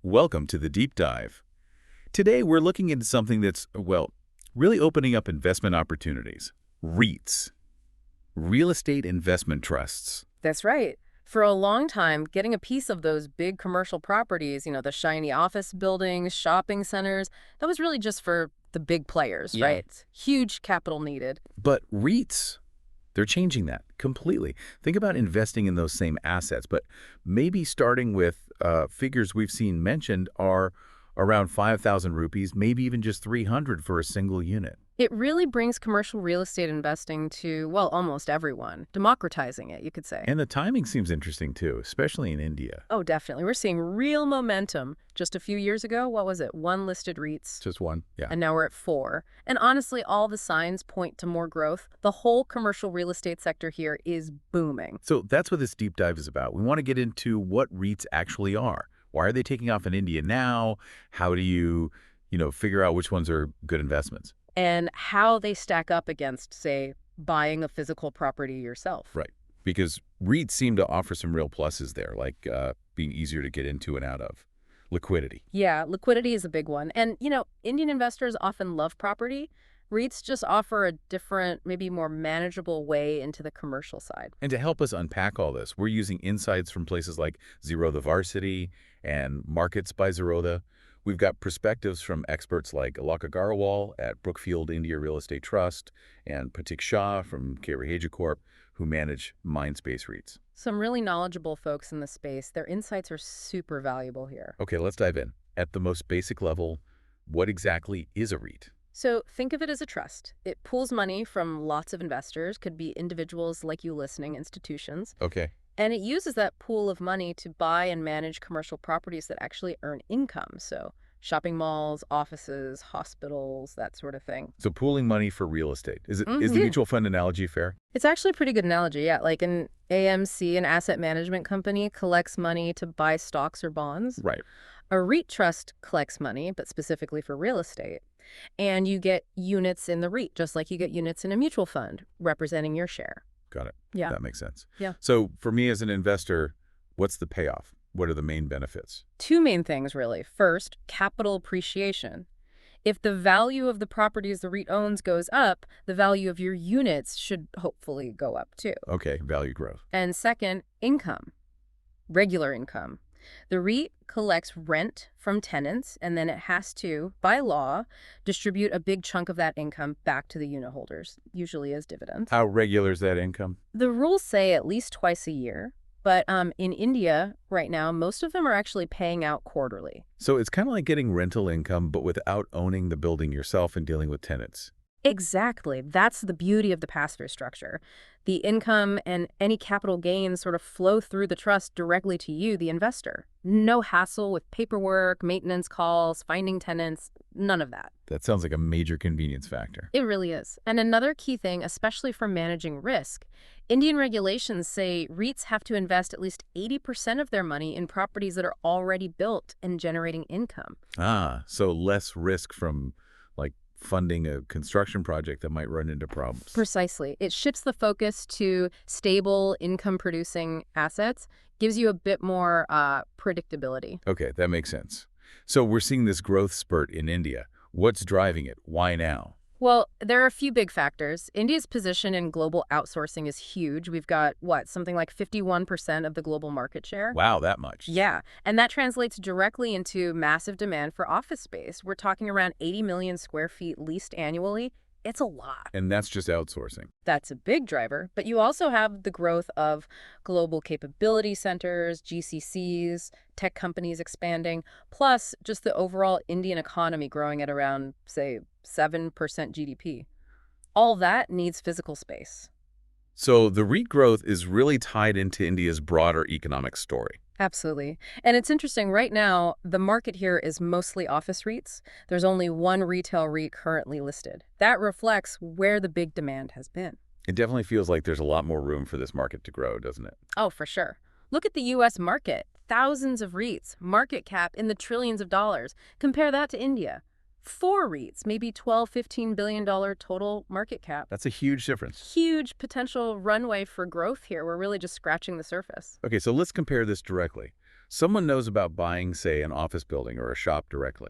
Welcome to the Deep Dive. Today we're looking into something that's, well, really opening up investment opportunities. REITs, real estate investment trusts. That's right. For a long time, getting a piece of those big commercial properties, the shiny office buildings, shopping centers, that was really just for the big players, Yeah. right? Huge capital needed. But REITs, they're changing that completely. Think about investing in those same assets, but maybe starting with figures we've seen mentioned are around 5,000 rupees, maybe even just 300 for a single unit. It really brings commercial real estate investing to, well, almost everyone, democratizing it, you could say. And the timing seems interesting too, especially in India. Oh, definitely. We're seeing real momentum. Just a few years ago, what was it? One listed REITs. Just one, yeah. And now we're at 4. And honestly, all the signs point to more growth. The whole commercial real estate sector here is booming. So that's what this deep dive is about. We want to get into what REITs actually are. Why are they taking off in India now? How do you, figure out which ones are good investments? And how they stack up against, say, buying a physical property yourself. Right. Because REITs seem to offer some real pluses there, like being easier to get into and out of. Liquidity. Yeah, liquidity is a big one. And, Indian investors often love property. REITs just offer a different, maybe more manageable way into the commercial side. And to help us unpack all this, we're using insights from places like Zerodha Varsity and Markets by Zerodha. We've got perspectives from experts like Alok Agarwal at Brookfield India Real Estate Trust and Pratik Shah from K. Corp, who manage Mindspace REITs. Some really knowledgeable folks in the space. Their insights are super valuable here. Okay, let's dive in. At the most basic level, what exactly is a REIT? So think of it as a trust. It pools money from lots of investors, could be individuals like you listening, institutions, Okay. and it uses that pool of money to buy and manage commercial properties that actually earn income. So shopping malls, offices, hospitals, that sort of thing. So pooling money for real estate. Is the mutual fund analogy fair? It's actually a pretty good analogy, yeah. Like an AMC, an asset management company, collects money to buy stocks or bonds. Right. A REIT trust collects money, but specifically for real estate. And you get units in the REIT, just like you get units in a mutual fund, representing your share. Got it. Yeah. That makes sense. Yeah. So for me as an investor, what's the payoff? What are the main benefits? 2 main things, really. First, capital appreciation. If the value of the properties the REIT owns goes up, the value of your units should hopefully go up too. Okay, value growth. And second, income, regular income. The REIT collects rent from tenants, and then it has to, by law, distribute a big chunk of that income back to the unit holders, usually as dividends. How regular is that income? The rules say at least twice a year, but in India right now, most of them are actually paying out quarterly. So it's kind of like getting rental income, but without owning the building yourself and dealing with tenants. Exactly. That's the beauty of the pass-through structure. The income and any capital gains sort of flow through the trust directly to you, the investor. No hassle with paperwork, maintenance calls, finding tenants, none of that. That sounds like a major convenience factor. It really is. And another key thing, especially for managing risk, Indian regulations say REITs have to invest at least 80% of their money in properties that are already built and generating income. Ah, so less risk from like funding a construction project that might run into problems. Precisely. It shifts the focus to stable income-producing assets, gives you a bit more predictability. Okay, that makes sense. So we're seeing this growth spurt in India. What's driving it? Why now? Well, there are a few big factors. India's position in global outsourcing is huge. We've got, something like 51% of the global market share? Wow, that much. Yeah, and that translates directly into massive demand for office space. We're talking around 80 million square feet leased annually. It's a lot. And that's just outsourcing. That's a big driver. But you also have the growth of global capability centers, GCCs, tech companies expanding, plus just the overall Indian economy growing at around, say, 7% GDP. All that needs physical space. So the REIT growth is really tied into India's broader economic story. Absolutely. And it's interesting, right now, the market here is mostly office REITs. There's only one retail REIT currently listed. That reflects where the big demand has been. It definitely feels like there's a lot more room for this market to grow, doesn't it? Oh, for sure. Look at the U.S. market. Thousands of REITs, market cap in the trillions of dollars. Compare that to India. 4 REITs, maybe $12, $15 billion total market cap. That's a huge difference. Huge potential runway for growth here. We're really just scratching the surface. Okay, so let's compare this directly. Someone knows about buying, say, an office building or a shop directly.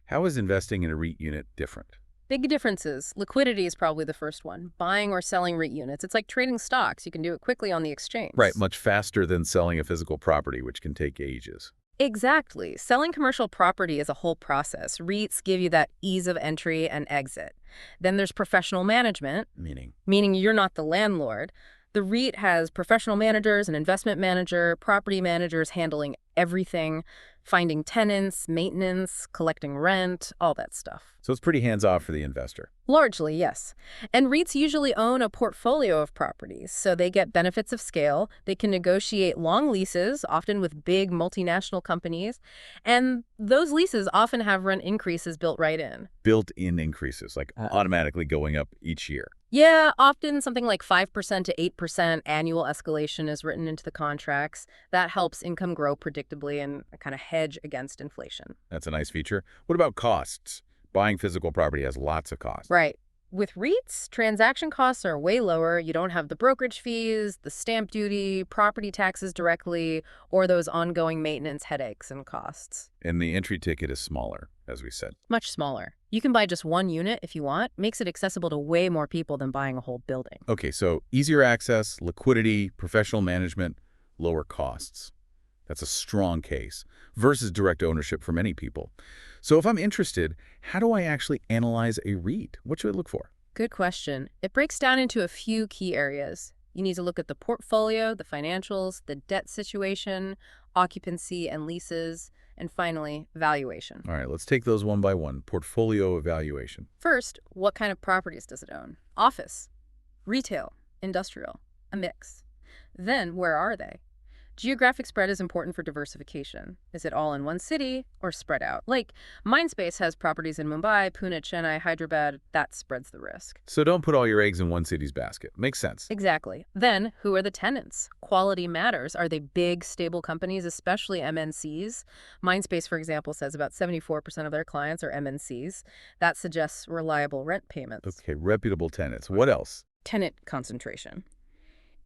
How is investing in a REIT unit different? Big differences. Liquidity is probably the first one. Buying or selling REIT units. It's like trading stocks. You can do it quickly on the exchange. Right, much faster than selling a physical property, which can take ages. Exactly. Selling commercial property is a whole process. REITs give you that ease of entry and exit. Then there's professional management, Meaning? meaning you're not the landlord. The REIT has professional managers, an investment manager, property managers handling everything, finding tenants, maintenance, collecting rent, all that stuff. So it's pretty hands-off for the investor. Largely, yes. And REITs usually own a portfolio of properties, so they get benefits of scale. They can negotiate long leases, often with big multinational companies, and those leases often have rent increases built right in. Built-in increases, like automatically going up each year. Yeah, often something like 5% to 8% annual escalation is written into the contracts. That helps income grow predictably and kind of hedge against inflation. That's a nice feature. What about costs? Buying physical property has lots of costs. Right. With REITs, transaction costs are way lower. You don't have the brokerage fees, the stamp duty, property taxes directly, or those ongoing maintenance headaches and costs. And the entry ticket is smaller, as we said. Much smaller. You can buy just one unit if you want. Makes it accessible to way more people than buying a whole building. Okay, so easier access, liquidity, professional management, lower costs. That's a strong case versus direct ownership for many people. So if I'm interested, how do I actually analyze a REIT? What should I look for? Good question. It breaks down into a few key areas. You need to look at the portfolio, the financials, the debt situation, occupancy and leases, and finally, valuation. All right, let's take those one by one. Portfolio evaluation. First, what kind of properties does it own? Office, retail, industrial, a mix. Then, where are they? Geographic spread is important for diversification. Is it all in one city or spread out? Like, Mindspace has properties in Mumbai, Pune, Chennai, Hyderabad. That spreads the risk. So don't put all your eggs in one city's basket. Makes sense. Exactly. Then, who are the tenants? Quality matters. Are they big, stable companies, especially MNCs? Mindspace, for example, says about 74% of their clients are MNCs. That suggests reliable rent payments. Okay, reputable tenants. What else? Tenant concentration.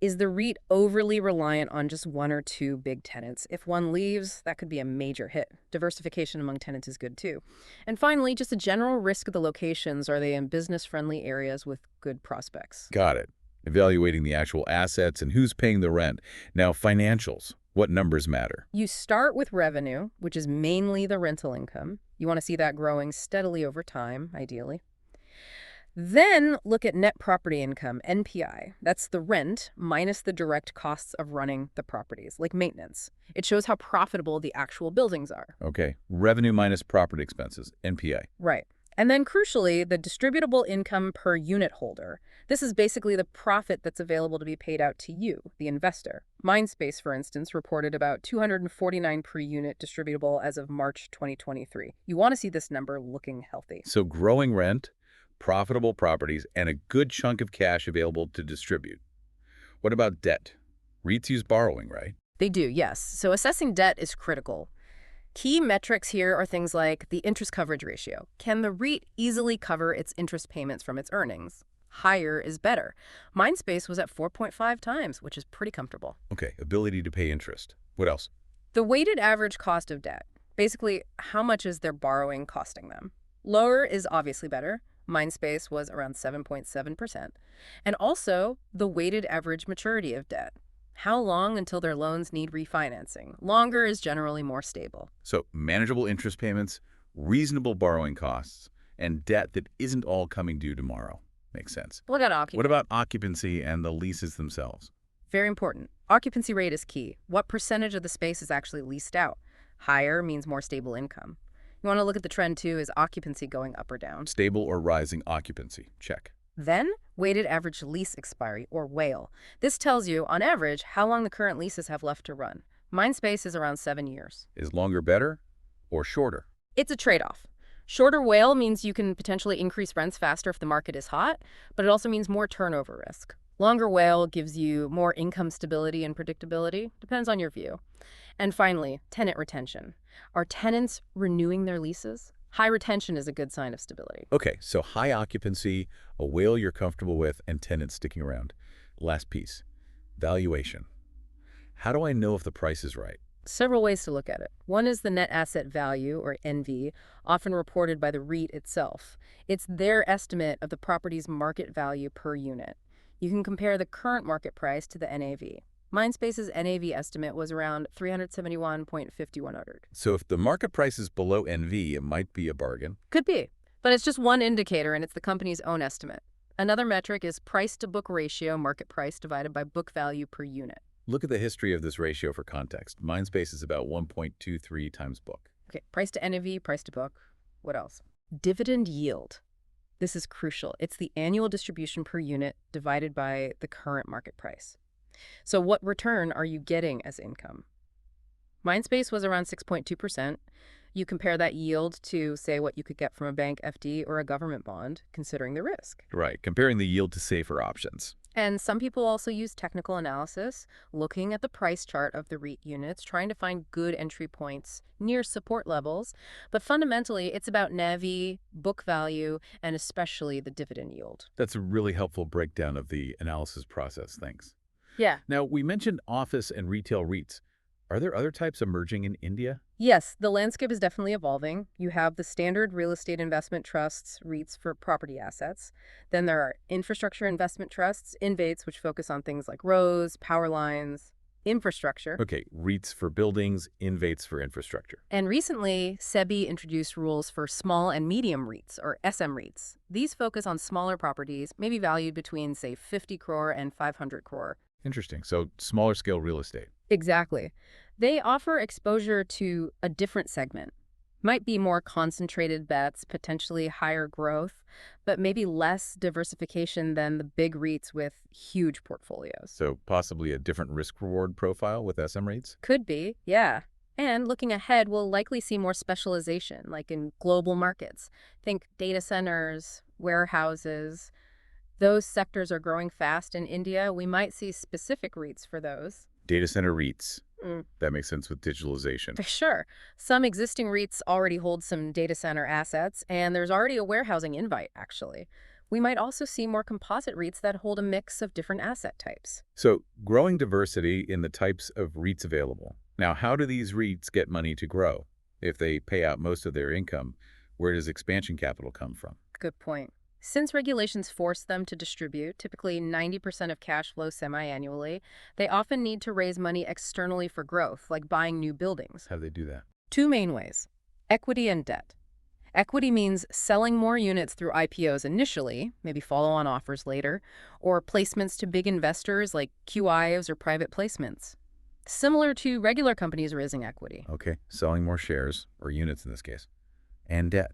Is the REIT overly reliant on just one or two big tenants? If one leaves, that could be a major hit. Diversification among tenants is good too. And finally, just a general risk of the locations. Are they in business-friendly areas with good prospects? Got it. Evaluating the actual assets and who's paying the rent. Now, financials. What numbers matter? You start with revenue, which is mainly the rental income. You want to see that growing steadily over time, ideally. Then look at net property income, NPI. That's the rent minus the direct costs of running the properties, like maintenance. It shows how profitable the actual buildings are. Okay, revenue minus property expenses, NPI. Right. And then crucially, the distributable income per unit holder. This is basically the profit that's available to be paid out to you, the investor. Mindspace, for instance, reported about $249 per unit distributable as of March 2023. You want to see this number looking healthy. So growing rent, profitable properties, and a good chunk of cash available to distribute. What about debt? REITs use borrowing, right? They do, yes. So assessing debt is critical. Key metrics here are things like the interest coverage ratio. Can the REIT easily cover its interest payments from its earnings? Higher is better. Mindspace was at 4.5 times, which is pretty comfortable. Okay, ability to pay interest. What else? The weighted average cost of debt. Basically, how much is their borrowing costing them? Lower is obviously better. Mindspace was around 7.7%. And also, the weighted average maturity of debt. How long until their loans need refinancing? Longer is generally more stable. So manageable interest payments, reasonable borrowing costs, and debt that isn't all coming due tomorrow. Makes sense. Look at occupancy. What about occupancy and the leases themselves? Very important. Occupancy rate is key. What percentage of the space is actually leased out? Higher means more stable income. You want to look at the trend, too. Is occupancy going up or down? Stable or rising occupancy. Check. Then, weighted average lease expiry, or WALE. This tells you, on average, how long the current leases have left to run. Mindspace is around 7 years. Is longer better or shorter? It's a trade-off. Shorter WALE means you can potentially increase rents faster if the market is hot, but it also means more turnover risk. Longer WALE gives you more income stability and predictability. Depends on your view. And finally, tenant retention. Are tenants renewing their leases? High retention is a good sign of stability. Okay, so high occupancy, a WALE you're comfortable with, and tenants sticking around. Last piece, valuation. How do I know if the price is right? Several ways to look at it. One is the net asset value, or NV, often reported by the REIT itself. It's their estimate of the property's market value per unit. You can compare the current market price to the NAV. Mindspace's NAV estimate was around 371.5100. So if the market price is below NV, it might be a bargain. Could be, but it's just one indicator and it's the company's own estimate. Another metric is price-to-book ratio, market price divided by book value per unit. Look at the history of this ratio for context. Mindspace is about 1.23 times book. Okay, price to NAV, price to book. What else? Dividend yield. This is crucial. It's the annual distribution per unit divided by the current market price. So what return are you getting as income? Mindspace was around 6.2%. You compare that yield to, say, what you could get from a bank FD or a government bond, considering the risk. Right, comparing the yield to safer options. And some people also use technical analysis, looking at the price chart of the REIT units, trying to find good entry points near support levels. But fundamentally, it's about NAV, book value, and especially the dividend yield. That's a really helpful breakdown of the analysis process. Thanks. Yeah. Now, we mentioned office and retail REITs. Are there other types emerging in India? Yes, the landscape is definitely evolving. You have the standard real estate investment trusts, REITs for property assets. Then there are infrastructure investment trusts, INVESTs, which focus on things like roads, power lines, infrastructure. Okay, REITs for buildings, INVESTs for infrastructure. And recently, SEBI introduced rules for small and medium REITs, or SM REITs. These focus on smaller properties, maybe valued between, say, 50 crore and 500 crore. Interesting. So smaller scale real estate. Exactly. They offer exposure to a different segment. Might be more concentrated bets, potentially higher growth, but maybe less diversification than the big REITs with huge portfolios. So possibly a different risk-reward profile with SM REITs? Could be, yeah. And looking ahead, we'll likely see more specialization, like in global markets. Think data centers, warehouses. Those sectors are growing fast in India. We might see specific REITs for those. Data center REITs. That makes sense with digitalization. For sure. Some existing REITs already hold some data center assets, and there's already a warehousing invite, actually. We might also see more composite REITs that hold a mix of different asset types. So growing diversity in the types of REITs available. Now, how do these REITs get money to grow? If they pay out most of their income, where does expansion capital come from? Good point. Since regulations force them to distribute, typically 90% of cash flow semi-annually, they often need to raise money externally for growth, like buying new buildings. How do they do that? Two main ways: equity and debt. Equity means selling more units through IPOs initially, maybe follow-on offers later, or placements to big investors like QIs or private placements. Similar to regular companies raising equity. Okay, selling more shares, or units in this case, and debt.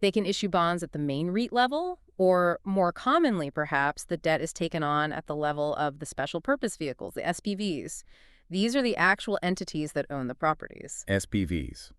They can issue bonds at the main REIT level, or more commonly, perhaps, the debt is taken on at the level of the special purpose vehicles, the SPVs. These are the actual entities that own the properties. SPVs.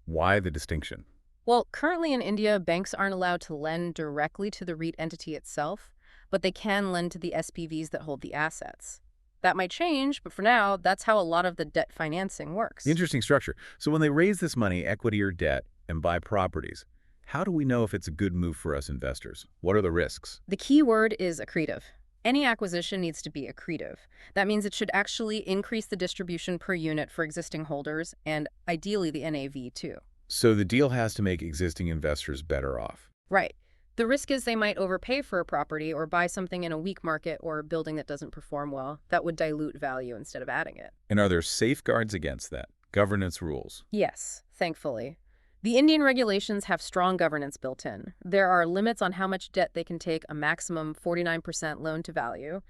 Why the distinction? Well, currently in India, banks aren't allowed to lend directly to the REIT entity itself, but they can lend to the SPVs that hold the assets. That might change, but for now, that's how a lot of the debt financing works. Interesting structure. So when they raise this money, equity or debt, and buy properties, how do we know if it's a good move for us investors? What are the risks? The key word is accretive. Any acquisition needs to be accretive. That means it should actually increase the distribution per unit for existing holders and ideally the NAV too. So the deal has to make existing investors better off. Right. The risk is they might overpay for a property or buy something in a weak market or a building that doesn't perform well. That would dilute value instead of adding it. And are there safeguards against that? Governance rules? Yes, thankfully. The Indian regulations have strong governance built in. There are limits on how much debt they can take, a maximum 49% loan to value,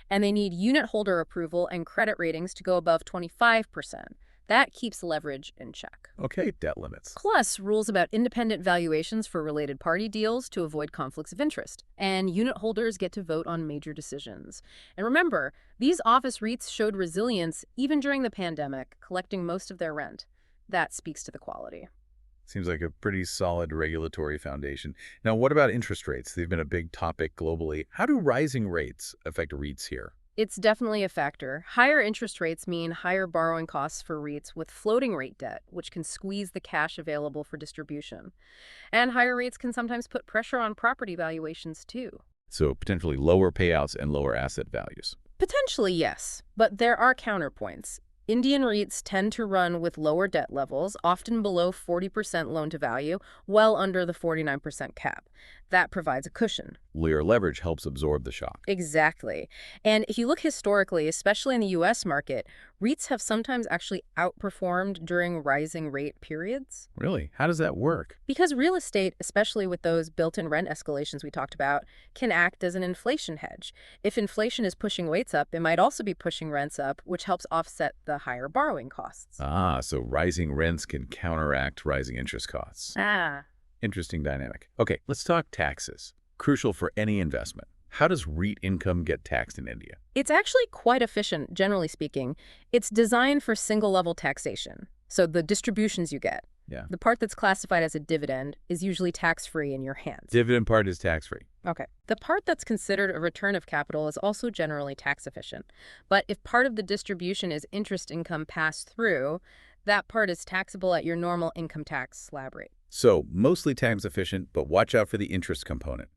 and they need unit holder approval and credit ratings to go above 25%. That keeps leverage in check. Okay, debt limits. Plus, rules about independent valuations for related party deals to avoid conflicts of interest. And unit holders get to vote on major decisions. And remember, these office REITs showed resilience even during the pandemic, collecting most of their rent. That speaks to the quality. Seems like a pretty solid regulatory foundation. Now, what about interest rates? They've been a big topic globally. How do rising rates affect REITs here? It's definitely a factor. Higher interest rates mean higher borrowing costs for REITs with floating rate debt, which can squeeze the cash available for distribution. And higher rates can sometimes put pressure on property valuations too. So potentially lower payouts and lower asset values. Potentially, yes. But there are counterpoints. Indian REITs tend to run with lower debt levels, often below 40% loan to value, well under the 49% cap. That provides a cushion. Layer leverage helps absorb the shock. Exactly. And if you look historically, especially in the US market, REITs have sometimes actually outperformed during rising rate periods. Really? How does that work? Because real estate, especially with those built-in rent escalations we talked about, can act as an inflation hedge. If inflation is pushing rates up, it might also be pushing rents up, which helps offset the higher borrowing costs. Ah, so rising rents can counteract rising interest costs. Ah. Interesting dynamic. Okay, let's talk taxes. Crucial for any investment. How does REIT income get taxed in India? It's actually quite efficient, generally speaking. It's designed for single-level taxation. So the distributions you get, Yeah. the part that's classified as a dividend, is usually tax-free in your hands. Dividend part is tax-free. Okay. The part that's considered a return of capital is also generally tax efficient. But if part of the distribution is interest income passed through, that part is taxable at your normal income tax slab rate. So, mostly tax efficient, but watch out for the interest component.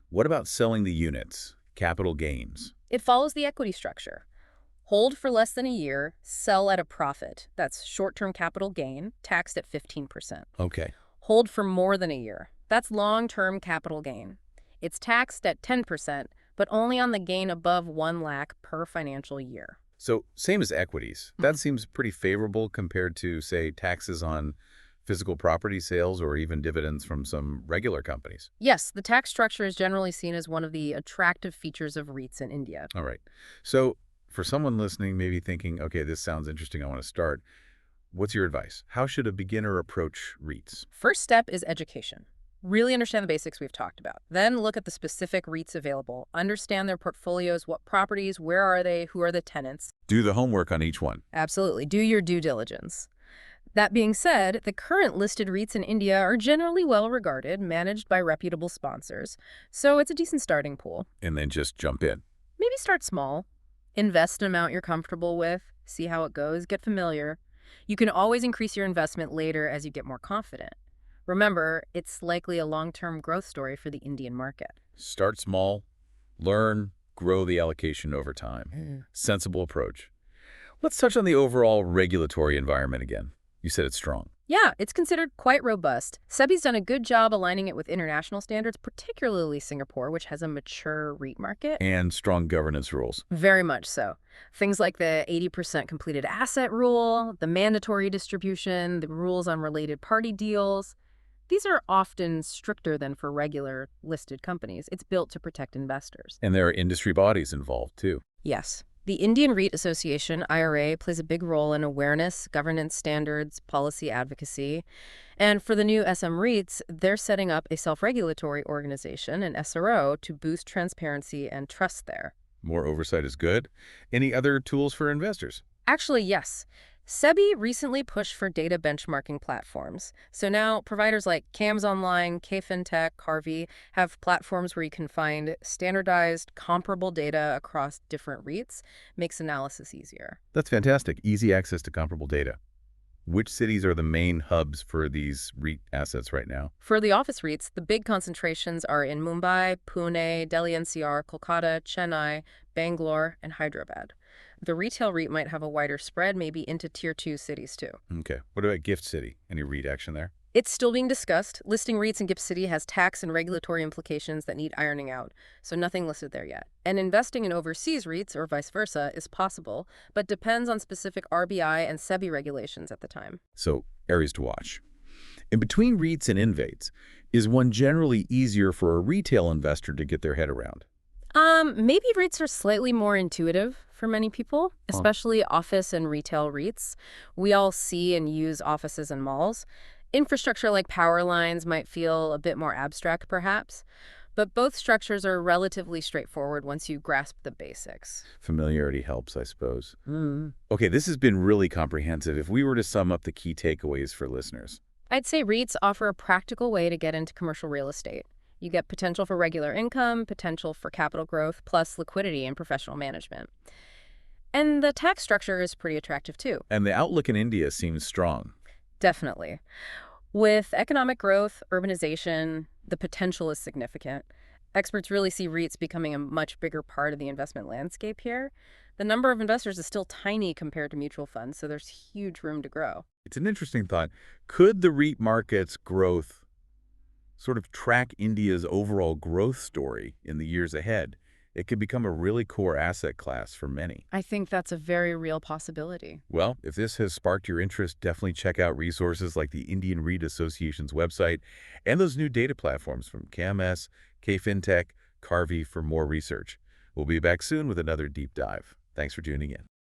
What about selling the units, capital gains? It follows the equity structure. Hold for less than a year, sell at a profit. That's short-term capital gain, taxed at 15%. Okay. Hold for more than a year. That's long-term capital gain. It's taxed at 10%, but only on the gain above 1 lakh per financial year. So, same as equities. That seems pretty favorable compared to, say, taxes on physical property sales or even dividends from some regular companies. Yes, the tax structure is generally seen as one of the attractive features of REITs in India. All right. So, for someone listening, maybe thinking, okay, this sounds interesting, I want to start, what's your advice? How should a beginner approach REITs? First step is education. Really understand the basics we've talked about. Then look at the specific REITs available. Understand their portfolios, what properties, where are they, who are the tenants. Do the homework on each one. Absolutely. Do your due diligence. That being said, the current listed REITs in India are generally well regarded, managed by reputable sponsors, so it's a decent starting pool. And then just jump in. Maybe start small. Invest an amount you're comfortable with, see how it goes, get familiar. You can always increase your investment later as you get more confident. Remember, it's likely a long-term growth story for the Indian market. Start small, learn, grow the allocation over time. Sensible approach. Let's touch on the overall regulatory environment again. You said it's strong. Yeah, it's considered quite robust. SEBI's done a good job aligning it with international standards, particularly Singapore, which has a mature REIT market. And strong governance rules. Very much so. Things like the 80% completed asset rule, the mandatory distribution, the rules on related party deals. These are often stricter than for regular listed companies. It's built to protect investors. And there are industry bodies involved, too. Yes. The Indian REIT Association, IRA, plays a big role in awareness, governance standards, policy advocacy. And for the new SM REITs, they're setting up a self-regulatory organization, an SRO, to boost transparency and trust there. More oversight is good. Any other tools for investors? Actually, yes. SEBI recently pushed for data benchmarking platforms. So now providers like CAMS Online, KFinTech, Harvey have platforms where you can find standardized, comparable data across different REITs. Makes analysis easier. That's fantastic. Easy access to comparable data. Which cities are the main hubs for these REIT assets right now? For the office REITs, the big concentrations are in Mumbai, Pune, Delhi NCR, Kolkata, Chennai, Bangalore, and Hyderabad. The retail REIT might have a wider spread, maybe into Tier 2 cities too. Okay. What about Gift City? Any REIT action there? It's still being discussed. Listing REITs in Gift City has tax and regulatory implications that need ironing out, so nothing listed there yet. And investing in overseas REITs, or vice versa, is possible, but depends on specific RBI and SEBI regulations at the time. So, areas to watch. In between REITs and InvAtes, is one generally easier for a retail investor to get their head around? Maybe REITs are slightly more intuitive for many people, especially office and retail REITs. We all see and use offices and malls. Infrastructure like power lines might feel a bit more abstract, perhaps, but both structures are relatively straightforward once you grasp the basics. Familiarity helps, I suppose. Okay, this has been really comprehensive. If we were to sum up the key takeaways for listeners. I'd say REITs offer a practical way to get into commercial real estate. You get potential for regular income, potential for capital growth, plus liquidity and professional management. And the tax structure is pretty attractive, too. And the outlook in India seems strong. Definitely. With economic growth, urbanization, the potential is significant. Experts really see REITs becoming a much bigger part of the investment landscape here. the number of investors is still tiny compared to mutual funds, so there's huge room to grow. It's an interesting thought. Could the REIT market's growth sort of track India's overall growth story in the years ahead? It could become a really core asset class for many. I think that's a very real possibility. Well, if this has sparked your interest, definitely check out resources like the Indian REIT Association's website and those new data platforms from KMS, KFinTech, Carvey for more research. We'll be back soon with another deep dive. Thanks for tuning in.